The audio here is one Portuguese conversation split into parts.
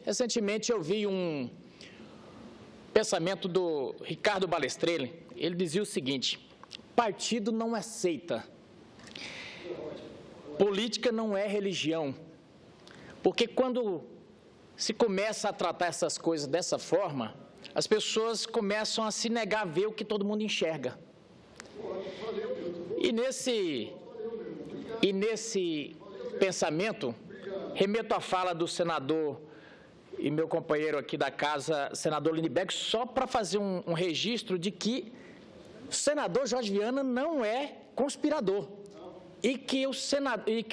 Recentemente eu vi um pensamento do Ricardo Balestrelli. Ele dizia o seguinte: partido não é seita, política não é religião, porque quando se começa a tratar essas coisas dessa forma, as pessoas começam a se negar a ver o que todo mundo enxerga. E nesse pensamento, remeto à fala do senador e meu companheiro aqui da casa, senador Lindbergh, só para fazer um registro de que o senador Jorge Viana não é conspirador. E que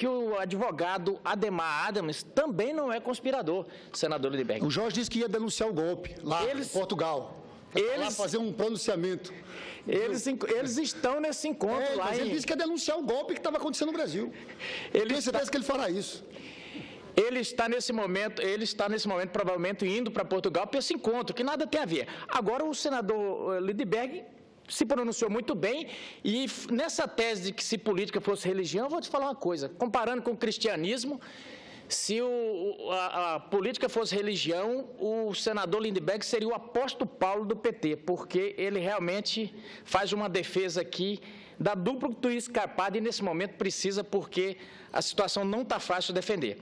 o advogado Ademar Adams também não é conspirador, senador Lindbergh. O Jorge disse que ia denunciar o golpe lá em Portugal. Lá fazer um pronunciamento. Eles estão nesse encontro lá. Mas ele disse que ia denunciar o golpe que estava acontecendo no Brasil. Tenho certeza que ele fará isso. Ele está nesse momento provavelmente indo para Portugal para esse encontro, que nada tem a ver. Agora o senador Lindbergh se pronunciou muito bem, e nessa tese de que se política fosse religião, eu vou te falar uma coisa, comparando com o cristianismo, se a política fosse religião, o senador Lindbergh seria o apóstolo Paulo do PT, porque ele realmente faz uma defesa aqui da dupla twist escarpada e nesse momento precisa, porque a situação não está fácil de defender.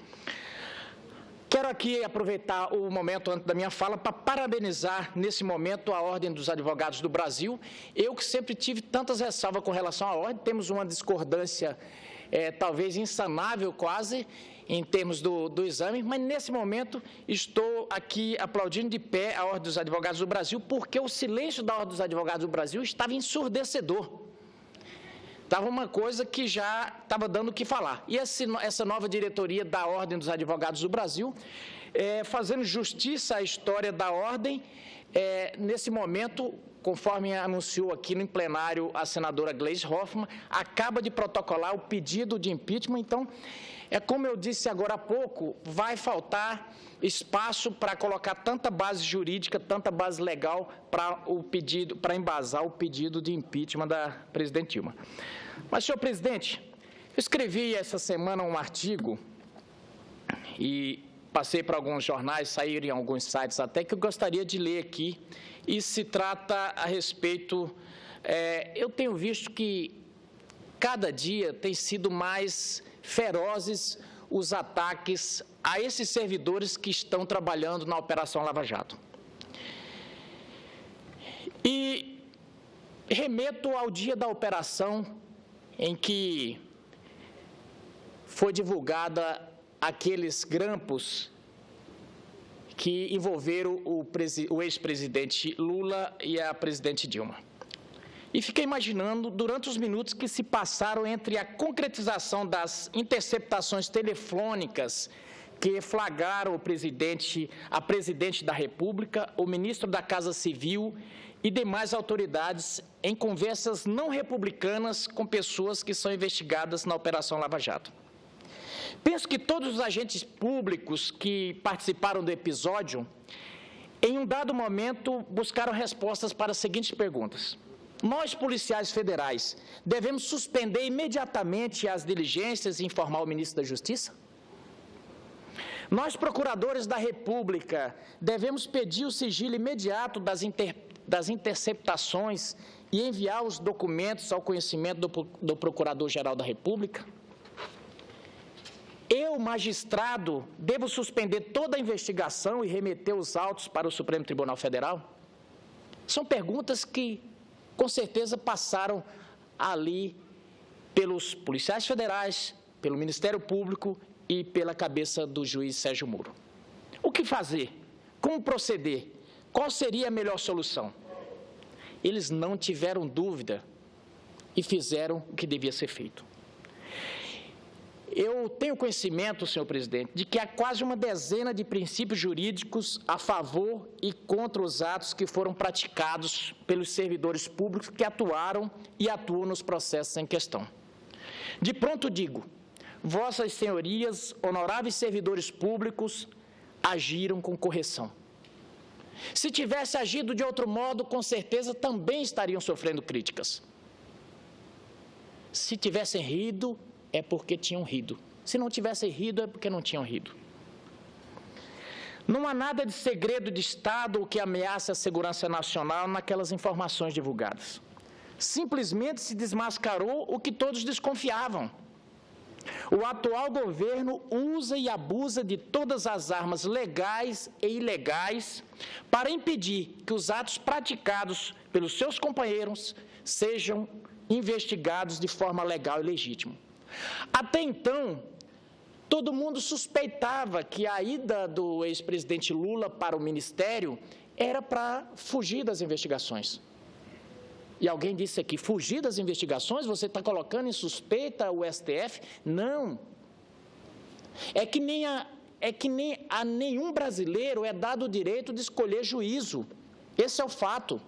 Quero aqui aproveitar o momento antes da minha fala para parabenizar, nesse momento, a Ordem dos Advogados do Brasil. Eu que sempre tive tantas ressalvas com relação à Ordem, temos uma discordância talvez insanável quase, em termos do exame, mas nesse momento estou aqui aplaudindo de pé a Ordem dos Advogados do Brasil, porque o silêncio da Ordem dos Advogados do Brasil estava ensurdecedor. Estava uma coisa que já estava dando o que falar. E essa nova diretoria da Ordem dos Advogados do Brasil, fazendo justiça à história da Ordem, nesse momento, conforme anunciou aqui no plenário a senadora Gleisi Hoffmann, acaba de protocolar o pedido de impeachment. Então, como eu disse agora há pouco, vai faltar espaço para colocar tanta base jurídica, tanta base legal para embasar o pedido de impeachment da presidente Dilma. Mas, senhor presidente, eu escrevi essa semana um artigo e passei para alguns jornais, saíram em alguns sites até, que eu gostaria de ler aqui, e se trata a respeito, eu tenho visto que cada dia tem sido mais ferozes os ataques a esses servidores que estão trabalhando na Operação Lava Jato. E remeto ao dia da operação em que foi divulgada aqueles grampos que envolveram o ex-presidente Lula e a presidente Dilma. E fiquei imaginando, durante os minutos que se passaram entre a concretização das interceptações telefônicas que flagraram a presidente da República, o ministro da Casa Civil e demais autoridades em conversas não republicanas com pessoas que são investigadas na Operação Lava Jato. Penso que todos os agentes públicos que participaram do episódio, em um dado momento, buscaram respostas para as seguintes perguntas. Nós, policiais federais, devemos suspender imediatamente as diligências e informar o ministro da Justiça? Nós, procuradores da República, devemos pedir o sigilo imediato das interceptações e enviar os documentos ao conhecimento do Procurador-Geral da República? Eu, magistrado, devo suspender toda a investigação e remeter os autos para o Supremo Tribunal Federal? São perguntas que, com certeza, passaram ali pelos policiais federais, pelo Ministério Público e pela cabeça do juiz Sérgio Moro. O que fazer? Como proceder? Qual seria a melhor solução? Eles não tiveram dúvida e fizeram o que devia ser feito. Eu tenho conhecimento, senhor presidente, de que há quase uma dezena de princípios jurídicos a favor e contra os atos que foram praticados pelos servidores públicos que atuaram e atuam nos processos em questão. De pronto digo, vossas senhorias, honoráveis servidores públicos, agiram com correção. Se tivesse agido de outro modo, com certeza também estariam sofrendo críticas. Se tivessem rido, é porque tinham rido. Se não tivessem rido, é porque não tinham rido. Não há nada de segredo de Estado que ameace a segurança nacional naquelas informações divulgadas. Simplesmente se desmascarou o que todos desconfiavam. O atual governo usa e abusa de todas as armas legais e ilegais para impedir que os atos praticados pelos seus companheiros sejam investigados de forma legal e legítima. Até então, todo mundo suspeitava que a ida do ex-presidente Lula para o ministério era para fugir das investigações. E alguém disse aqui, fugir das investigações? Você está colocando em suspeita o STF? Não. É que nem a nenhum brasileiro é dado o direito de escolher juízo. Esse é o fato.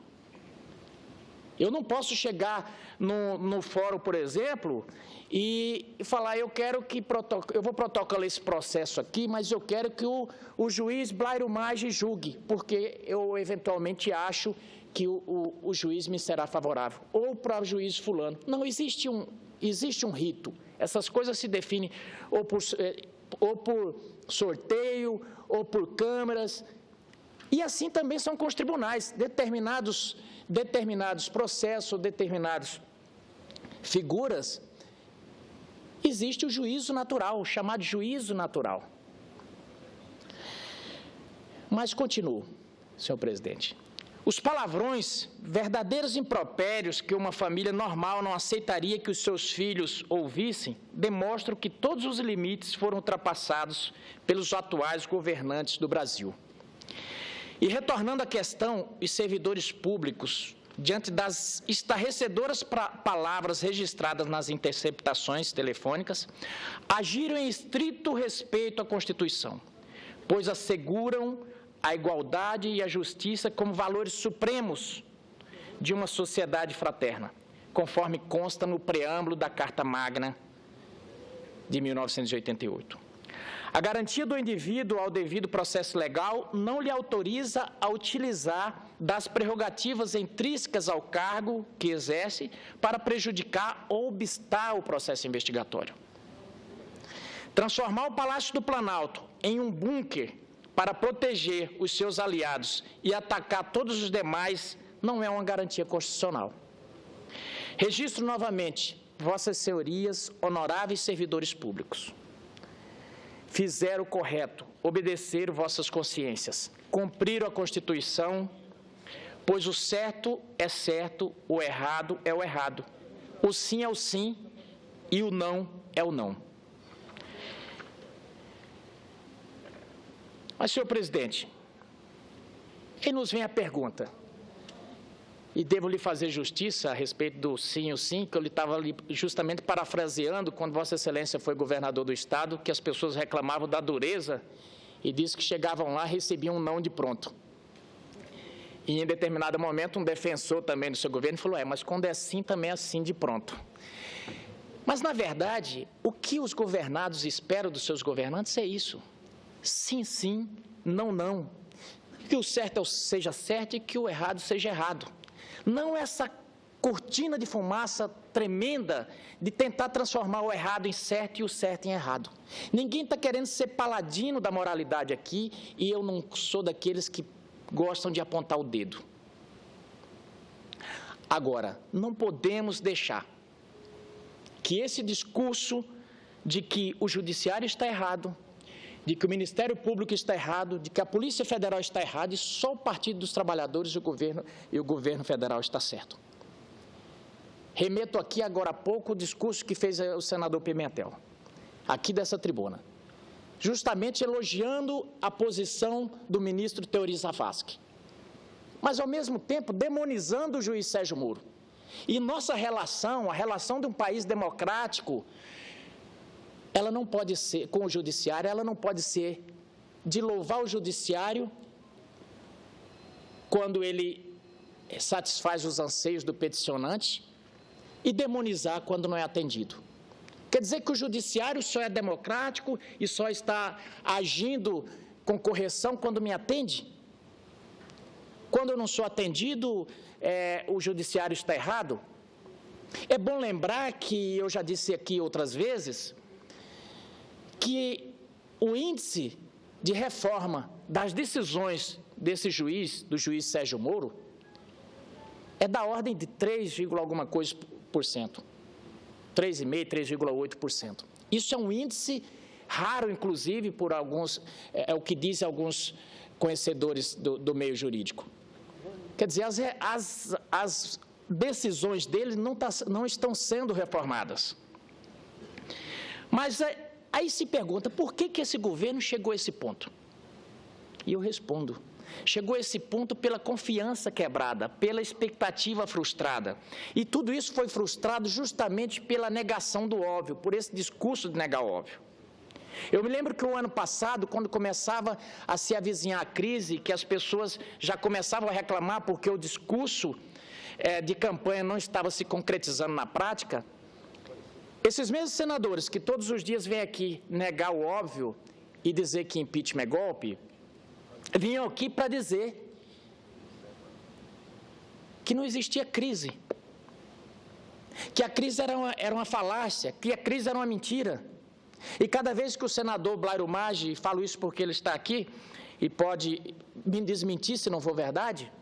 Eu não posso chegar no fórum, por exemplo, e falar, eu vou protocolar esse processo aqui, mas eu quero que o juiz Blairo Maggi julgue, porque eu eventualmente acho que o juiz me será favorável, ou para o juiz fulano. Não, existe um rito. Essas coisas se definem ou por sorteio, ou por câmaras, e assim também são com os tribunais. Determinados processos, determinadas figuras, existe o juízo natural, o chamado juízo natural. Mas continuo, senhor presidente. Os palavrões, verdadeiros impropérios que uma família normal não aceitaria que os seus filhos ouvissem, demonstram que todos os limites foram ultrapassados pelos atuais governantes do Brasil. E retornando à questão, os servidores públicos, diante das estarrecedoras palavras registradas nas interceptações telefônicas, agiram em estrito respeito à Constituição, pois asseguram a igualdade e a justiça como valores supremos de uma sociedade fraterna, conforme consta no preâmbulo da Carta Magna de 1988. A garantia do indivíduo ao devido processo legal não lhe autoriza a utilizar das prerrogativas intrínsecas ao cargo que exerce para prejudicar ou obstar o processo investigatório. Transformar o Palácio do Planalto em um bunker para proteger os seus aliados e atacar todos os demais não é uma garantia constitucional. Registro novamente, vossas senhorias, honoráveis servidores públicos, fizeram o correto, obedeceram vossas consciências, cumpriram a Constituição, pois o certo é certo, o errado é o errado, o sim é o sim e o não é o não. Mas, senhor presidente, aí nos vem a pergunta, e devo lhe fazer justiça a respeito do sim e o sim, que eu estava justamente parafraseando quando Vossa Excelência foi governador do Estado, que as pessoas reclamavam da dureza e disse que chegavam lá e recebiam um não de pronto. E em determinado momento um defensor também do seu governo falou, mas quando é sim, também é sim de pronto. Mas, na verdade, o que os governados esperam dos seus governantes é isso. Sim, sim, não, não. Que o certo seja certo e que o errado seja errado. Não essa cortina de fumaça tremenda de tentar transformar o errado em certo e o certo em errado. Ninguém está querendo ser paladino da moralidade aqui e eu não sou daqueles que gostam de apontar o dedo. Agora, não podemos deixar que esse discurso de que o judiciário está errado, de que o Ministério Público está errado, de que a Polícia Federal está errada e só o Partido dos Trabalhadores e o governo federal está certo. Remeto aqui agora há pouco o discurso que fez o senador Pimentel, aqui dessa tribuna, justamente elogiando a posição do ministro Teori Zavascki, mas ao mesmo tempo demonizando o juiz Sérgio Moro. E nossa relação, a relação de um país democrático, ela não pode ser, com o judiciário, ela não pode ser de louvar o judiciário quando ele satisfaz os anseios do peticionante e demonizar quando não é atendido. Quer dizer que o judiciário só é democrático e só está agindo com correção quando me atende? Quando eu não sou atendido, o judiciário está errado? É bom lembrar que, eu já disse aqui outras vezes, que o índice de reforma das decisões desse juiz, do juiz Sérgio Moro, é da ordem de 3, alguma coisa por cento. 3,5%, 3,8%. Isso é um índice raro, inclusive, por alguns, é o que dizem alguns conhecedores do meio jurídico. Quer dizer, as decisões dele não estão sendo reformadas. Mas aí se pergunta, por que esse governo chegou a esse ponto? E eu respondo, chegou a esse ponto pela confiança quebrada, pela expectativa frustrada. E tudo isso foi frustrado justamente pela negação do óbvio, por esse discurso de negar o óbvio. Eu me lembro que o ano passado, quando começava a se avizinhar a crise, que as pessoas já começavam a reclamar porque o discurso de campanha não estava se concretizando na prática, esses mesmos senadores que todos os dias vêm aqui negar o óbvio e dizer que impeachment é golpe, vinham aqui para dizer que não existia crise, que a crise era uma falácia, que a crise era uma mentira. E cada vez que o senador Blairo Maggi, falo isso porque ele está aqui e pode me desmentir se não for verdade,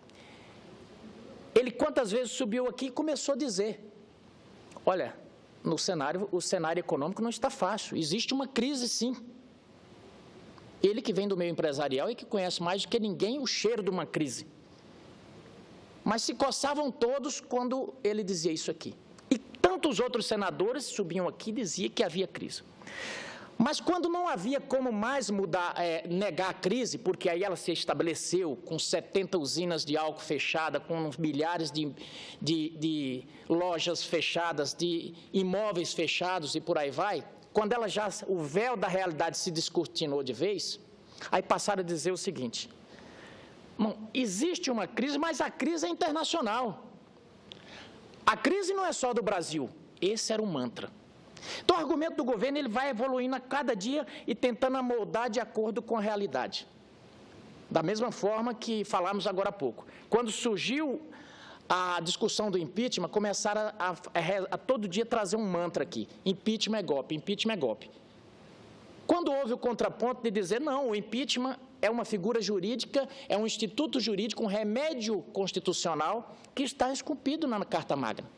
ele quantas vezes subiu aqui e começou a dizer, olha, o cenário econômico não está fácil, existe uma crise sim. Ele que vem do meio empresarial e que conhece mais do que ninguém o cheiro de uma crise. Mas se coçavam todos quando ele dizia isso aqui. E tantos outros senadores subiam aqui e diziam que havia crise. Mas quando não havia como mais negar a crise, porque aí ela se estabeleceu com 70 usinas de álcool fechadas, com milhares de lojas fechadas, de imóveis fechados e por aí vai, quando o véu da realidade se descortinou de vez, aí passaram a dizer o seguinte, existe uma crise, mas a crise é internacional. A crise não é só do Brasil, esse era o mantra. Então, o argumento do governo ele vai evoluindo a cada dia e tentando amoldar de acordo com a realidade. Da mesma forma que falamos agora há pouco. Quando surgiu a discussão do impeachment, começaram a todo dia trazer um mantra aqui, impeachment é golpe, impeachment é golpe. Quando houve o contraponto de dizer, não, o impeachment é uma figura jurídica, é um instituto jurídico, um remédio constitucional que está esculpido na Carta Magna.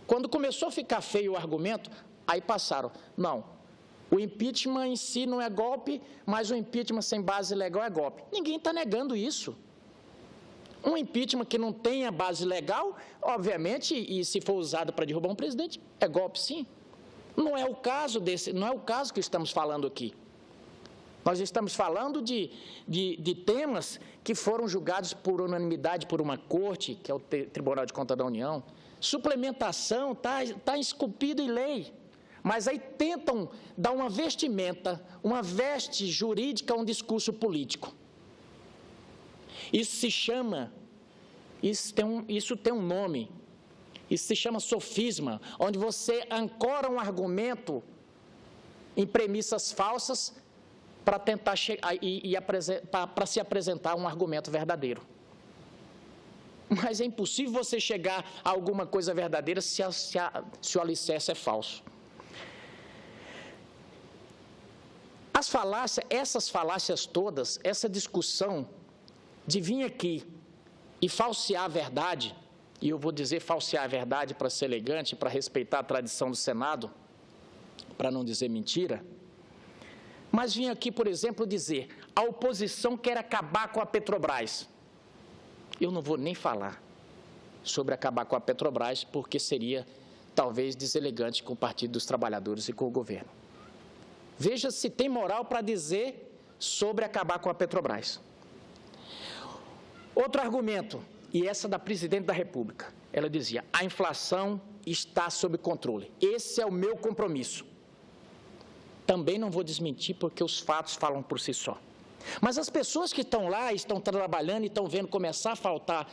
Quando começou a ficar feio o argumento, aí passaram, não, o impeachment em si não é golpe, mas o impeachment sem base legal é golpe. Ninguém está negando isso. Um impeachment que não tenha base legal, obviamente, e se for usado para derrubar um presidente, é golpe sim. Não é o caso que estamos falando aqui. Nós estamos falando de temas que foram julgados por unanimidade por uma corte, que é o Tribunal de Contas da União. Suplementação está esculpido em lei. Mas aí tentam dar uma vestimenta, uma veste jurídica a um discurso político. Isso tem um nome, isso se chama sofisma, onde você ancora um argumento em premissas falsas para tentar para se apresentar um argumento verdadeiro. Mas é impossível você chegar a alguma coisa verdadeira se o alicerce é falso. Essas falácias todas, essa discussão de vir aqui e falsear a verdade, e eu vou dizer falsear a verdade para ser elegante, para respeitar a tradição do Senado, para não dizer mentira, mas vim aqui, por exemplo, dizer, a oposição quer acabar com a Petrobras. Eu não vou nem falar sobre acabar com a Petrobras, porque seria talvez deselegante com o Partido dos Trabalhadores e com o governo. Veja se tem moral para dizer sobre acabar com a Petrobras. Outro argumento, e essa da presidente da República, ela dizia, a inflação está sob controle. Esse é o meu compromisso. Também não vou desmentir, porque os fatos falam por si só. Mas as pessoas que estão lá, estão trabalhando e estão vendo começar a faltar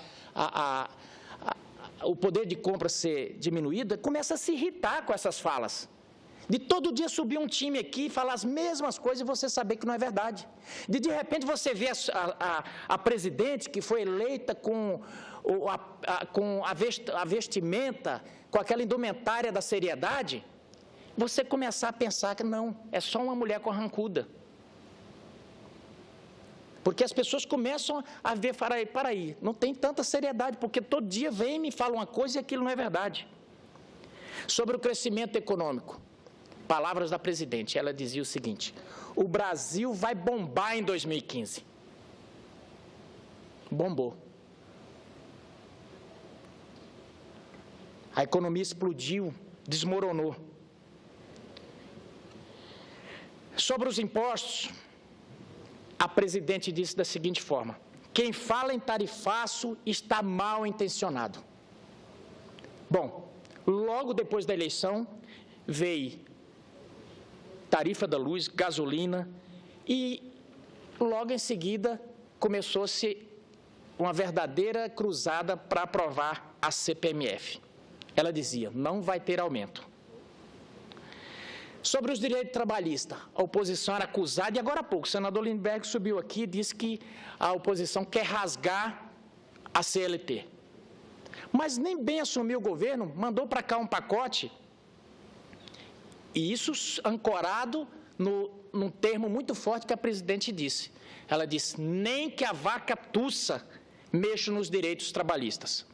o poder de compra ser diminuído, começa a se irritar com essas falas. De todo dia subir um time aqui e falar as mesmas coisas e você saber que não é verdade. De repente você vê a presidente que foi eleita com a vestimenta, com aquela indumentária da seriedade, você começar a pensar que não, é só uma mulher carrancuda. Porque as pessoas começam a ver, para aí, não tem tanta seriedade, porque todo dia vem e me fala uma coisa e aquilo não é verdade. Sobre o crescimento econômico, palavras da presidente, ela dizia o seguinte: o Brasil vai bombar em 2015. Bombou. A economia explodiu, desmoronou. Sobre os impostos, a presidente disse da seguinte forma: quem fala em tarifaço está mal intencionado. Bom, logo depois da eleição, veio tarifa da luz, gasolina, e logo em seguida começou-se uma verdadeira cruzada para aprovar a CPMF. Ela dizia, não vai ter aumento. Sobre os direitos trabalhistas, a oposição era acusada, e agora há pouco, o senador Lindbergh subiu aqui e disse que a oposição quer rasgar a CLT. Mas nem bem assumiu o governo, mandou para cá um pacote, e isso ancorado num termo muito forte que a presidente disse. Ela disse, nem que a vaca tussa mexa nos direitos trabalhistas.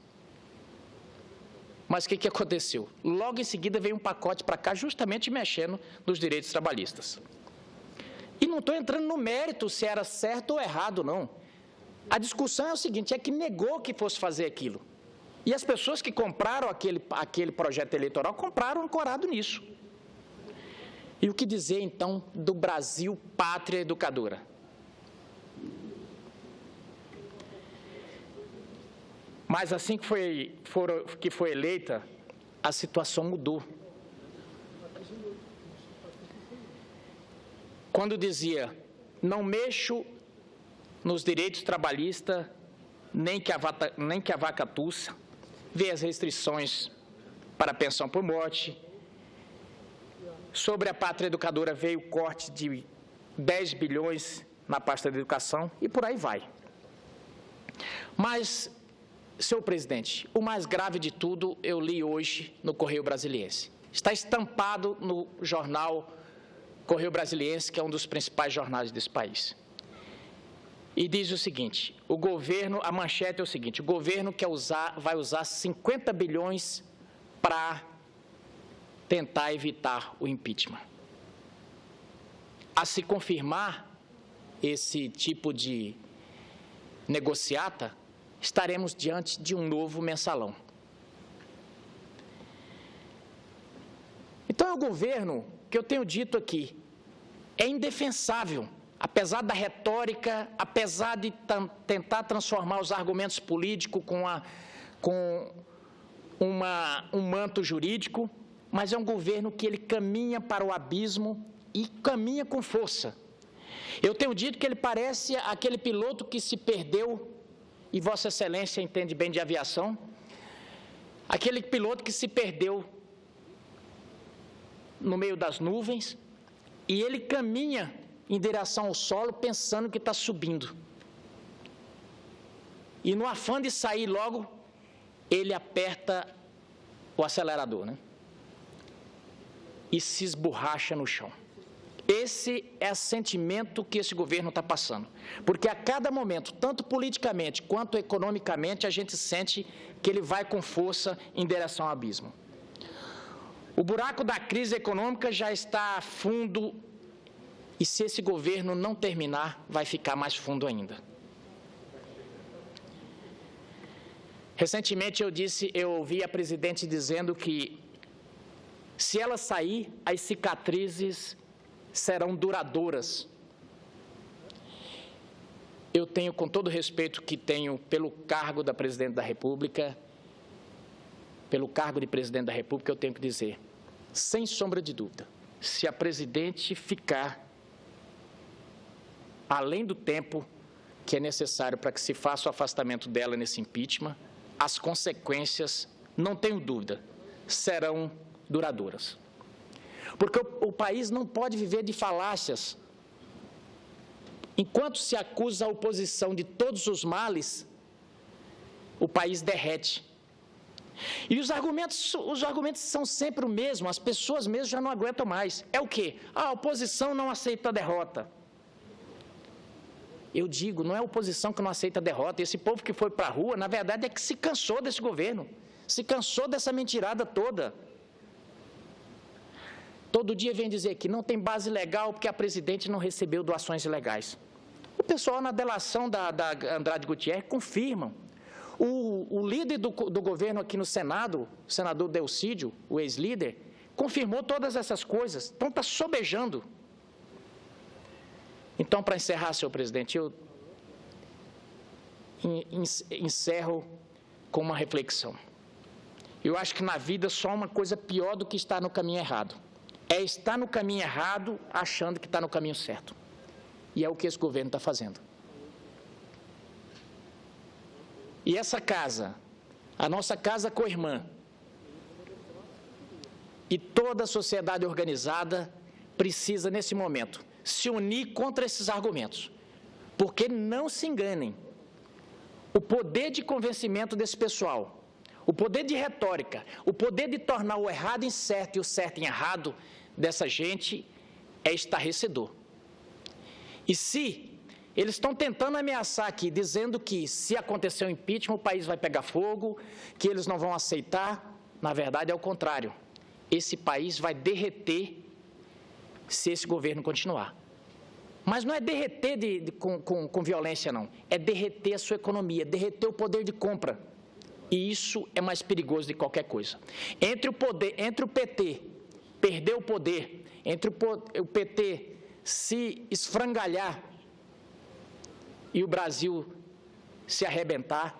Mas o que aconteceu? Logo em seguida veio um pacote para cá justamente mexendo nos direitos trabalhistas. E não estou entrando no mérito se era certo ou errado, não. A discussão é o seguinte, é que negou que fosse fazer aquilo. E as pessoas que compraram aquele projeto eleitoral compraram ancorado nisso. E o que dizer, então, do Brasil pátria educadora? Mas assim que foi eleita, a situação mudou. Quando dizia, não mexo nos direitos trabalhistas, nem que a vaca tussa, veio as restrições para a pensão por morte. Sobre a pátria educadora veio o corte de 10 bilhões na pasta da educação e por aí vai. Mas, senhor presidente, o mais grave de tudo eu li hoje no Correio Brasiliense. Está estampado no jornal Correio Brasiliense, que é um dos principais jornais desse país. E diz o seguinte, a manchete é o seguinte, o governo vai usar 50 bilhões para tentar evitar o impeachment. A se confirmar esse tipo de negociata, estaremos diante de um novo mensalão. Então, é o governo que eu tenho dito aqui, é indefensável, apesar da retórica, apesar de tentar transformar os argumentos políticos com um manto jurídico, mas é um governo que ele caminha para o abismo e caminha com força. Eu tenho dito que ele parece aquele piloto que se perdeu, e Vossa Excelência entende bem de aviação, aquele piloto que se perdeu no meio das nuvens, e ele caminha em direção ao solo pensando que está subindo. E no afã de sair logo, ele aperta o acelerador, né? E se esborracha no chão. Esse é o sentimento que esse governo está passando. Porque a cada momento, tanto politicamente quanto economicamente, a gente sente que ele vai com força em direção ao abismo. O buraco da crise econômica já está fundo e se esse governo não terminar, vai ficar mais fundo ainda. Recentemente eu ouvi a presidente dizendo que se ela sair, as cicatrizes serão duradouras. Eu tenho, com todo o respeito que tenho pelo cargo da Presidente da República, pelo cargo de Presidente da República, eu tenho que dizer, sem sombra de dúvida, se a Presidente ficar além do tempo que é necessário para que se faça o afastamento dela nesse impeachment, as consequências, não tenho dúvida, serão duradouras. Porque o país não pode viver de falácias. Enquanto se acusa a oposição de todos os males, o país derrete. E os argumentos são sempre o mesmo, as pessoas mesmo já não aguentam mais. É o quê? A oposição não aceita a derrota. Eu digo, não é a oposição que não aceita a derrota. Esse povo que foi para a rua, na verdade, é que se cansou desse governo, se cansou dessa mentirada toda. Todo dia vem dizer que não tem base legal porque a presidente não recebeu doações ilegais. O pessoal na delação da Andrade Gutierrez confirmam. O líder do governo aqui no Senado, o senador Delcídio, o ex-líder, confirmou todas essas coisas. Então está sobejando. Então, para encerrar, senhor presidente, eu encerro com uma reflexão. Eu acho que na vida só uma coisa pior do que estar no caminho errado. É estar no caminho errado achando que está no caminho certo. E é o que esse governo está fazendo. E essa casa, a nossa casa co-irmã, e toda a sociedade organizada precisa, nesse momento, se unir contra esses argumentos. Porque não se enganem, o poder de convencimento desse pessoal, o poder de retórica, o poder de tornar o errado em certo e o certo em errado dessa gente é estarrecedor. E se eles estão tentando ameaçar aqui, dizendo que se acontecer o impeachment, o país vai pegar fogo, que eles não vão aceitar, na verdade é o contrário. Esse país vai derreter se esse governo continuar. Mas não é derreter com violência, não. É derreter a sua economia, derreter o poder de compra. E isso é mais perigoso de qualquer coisa. Entre o PT perder o poder, entre o PT se esfrangalhar e o Brasil se arrebentar,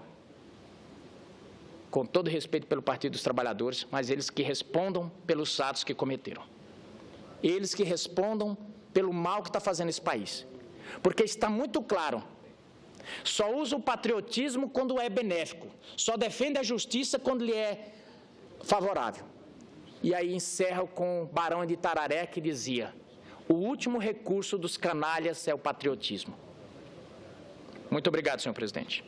com todo respeito pelo Partido dos Trabalhadores, mas eles que respondam pelos atos que cometeram. Eles que respondam pelo mal que está fazendo esse país. Porque está muito claro, só usa o patriotismo quando é benéfico, só defende a justiça quando lhe é favorável. E aí encerro com o Barão de Itararé, que dizia: o último recurso dos canalhas é o patriotismo. Muito obrigado, senhor presidente.